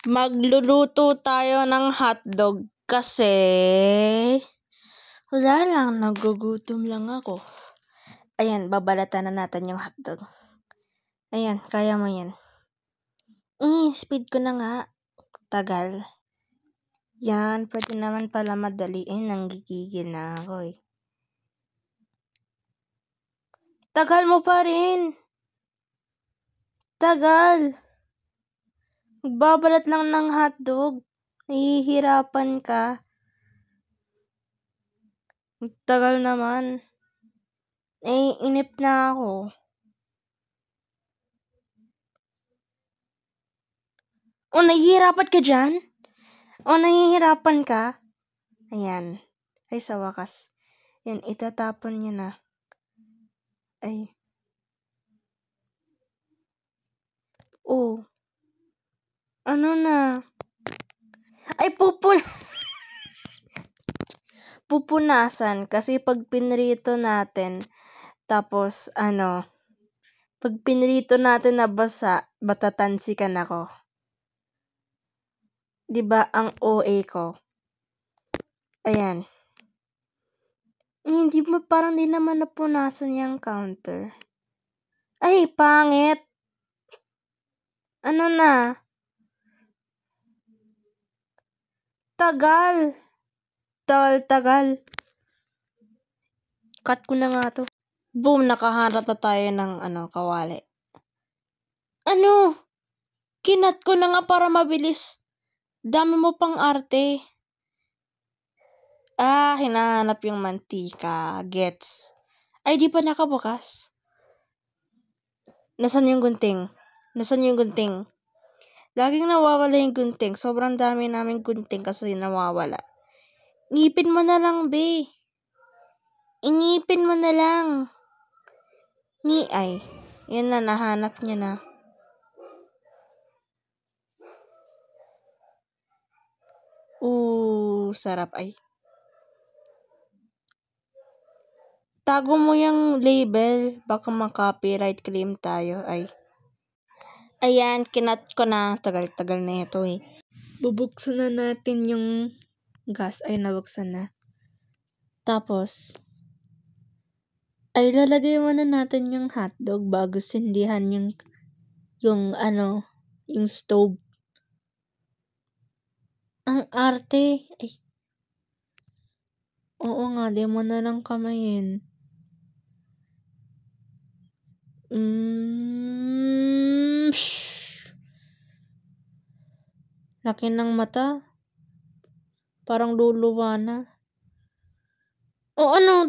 Magluluto tayo ng hotdog kasi wala lang, nagugutom lang ako. Ayan, babalatan na natin yung hotdog. Ayan, kaya mo yan. Speed ko na nga. Tagal. Yan, pwede naman pala madaliin. Nanggigigil na ako eh. Tagal mo pa rin. Tagal. Magbabalat lang ng hotdog. Nahihirapan ka. Tagal naman. Inip na ako. Nahihirapan ka dyan? Nahihirapan ka? Ayan. Ay, sa wakas. Yan, itatapon niya na. Ay. Ano na? Ay, pupunasan. Kasi pag pinrito natin, tapos, pag pinrito natin na basa, matatansikan ako. Diba, ang OA ko? Ayan. Hindi mo, parang di naman napunasan yung counter. Ay, pangit. Ano na? Tagal. Cut ko na nga to. Boom, nakaharap na tayo ng kawali. Kinat ko na nga para mabilis. Dami mo pang arte. Hinahanap yung mantika. Gets. Ay, di pa nakabukas. Nasaan yung gunting? Laging nawawala yung gunting. Sobrang dami namin gunting kasi nawawala. Ngipin mo na lang, be. Ingipin mo na lang. Ay. Yan na, nahanap niya na. Sarap ay. Tago mo yung label. Baka ma-copyright claim tayo ay. Ayan, kinat ko na. Tagal-tagal na ito eh. Bubuksan na natin yung gas. Ay, nabuksan na. Tapos, ay lalagay muna natin yung hotdog bago sindihan yung stove. Ang arte. Ay. Oo nga, di mo na lang kamayin. Laki ng mata. Parang luluwa na.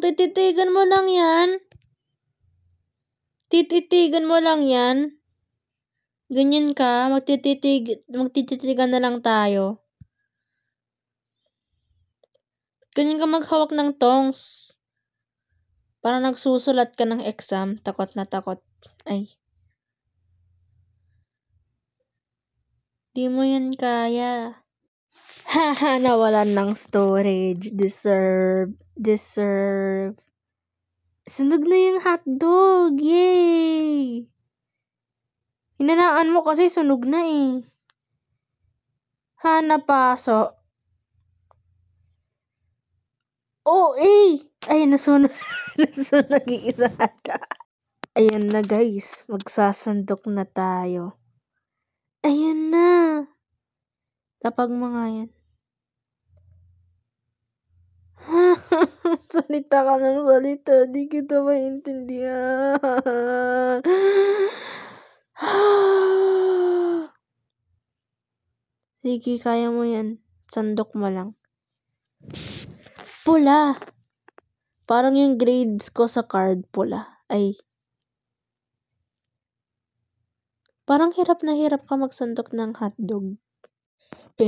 Tititigan mo lang yan. Ganyan ka, magtititigan na lang tayo. Ganyan ka maghawak ng tongs. Parang nagsusulat ka ng exam, takot na takot. Ay. Di mo yan kaya. Haha, nawalan ng storage. Deserve. Sunog na yung hotdog. Yay! Hinanaan mo kasi sunog na eh. Napaso. Ay, nasunog. Nasunog yung isa ka. Ayan na guys. Magsasandok na tayo. Ayan na. Tapag mo nga yan. Salita ka ng salita. Di kita maintindihan. Sige, kaya mo yan. Sandok mo lang. Pula. Parang yung grades ko sa card pula. Ay. Parang hirap na hirap ka magsandok ng hotdog. I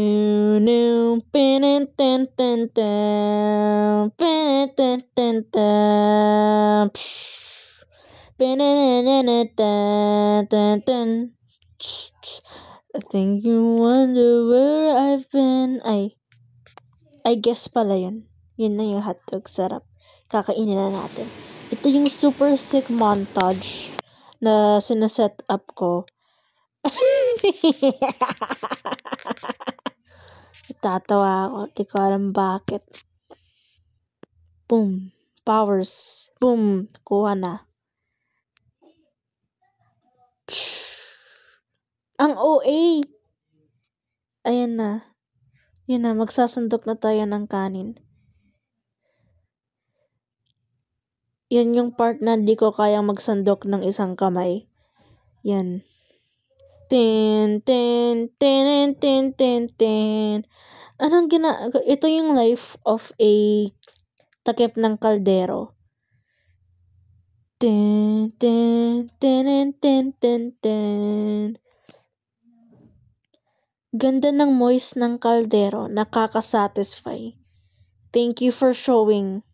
think you wonder where I've been. Ay. I guess pala yun. Yun na yung hotdog. Sarap. Kakainin na natin. Ito yung super sick montage na sinaset up ko. Tatawa ako. Di ko alam bakit. Boom. Powers. Boom. Kuha na. Ang OA. Ayan na. Yun na. Magsasandok na tayo ng kanin. Yan yung part na di ko kayang magsandok ng isang kamay. Yan. Tin, tin, tin, tin, tin, tin. Ito yung life of a takip ng kaldero. Tin, tin, tin, tin, tin, tin. Ganda ng moist ng kaldero. Nakaka-satisfy. Thank you for showing.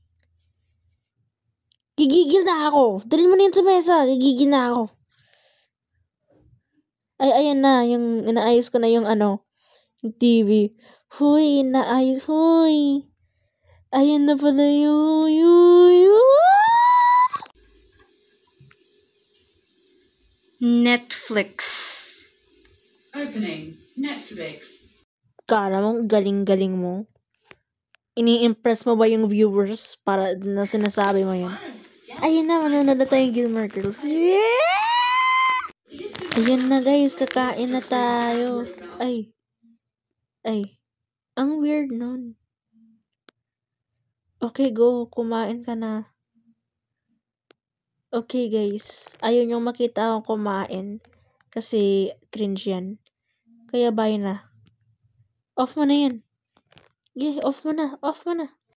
Gigigil na ako. Dalhin mo na yun sa mesa. Gigigil na ako. Ay, ayan na. Yung inaayos ko na yung yung TV. Huy, inaayos. Huy. Ayan na pala yung Netflix. Opening Netflix. Kala mo, galing-galing mo. Ini-impress mo ba yung viewers para na sinasabi mo yun? Ayun na, manonood na tayong Gilmore Girls. Yeah! Ayun na guys, kakain na tayo. Ay. Ang weird nun. Okay, go. Kumain ka na. Okay guys, ayaw niyong makita akong kumain. Kasi cringe yan. Kaya bye na. Off mo na yan. Yeah, off mo na.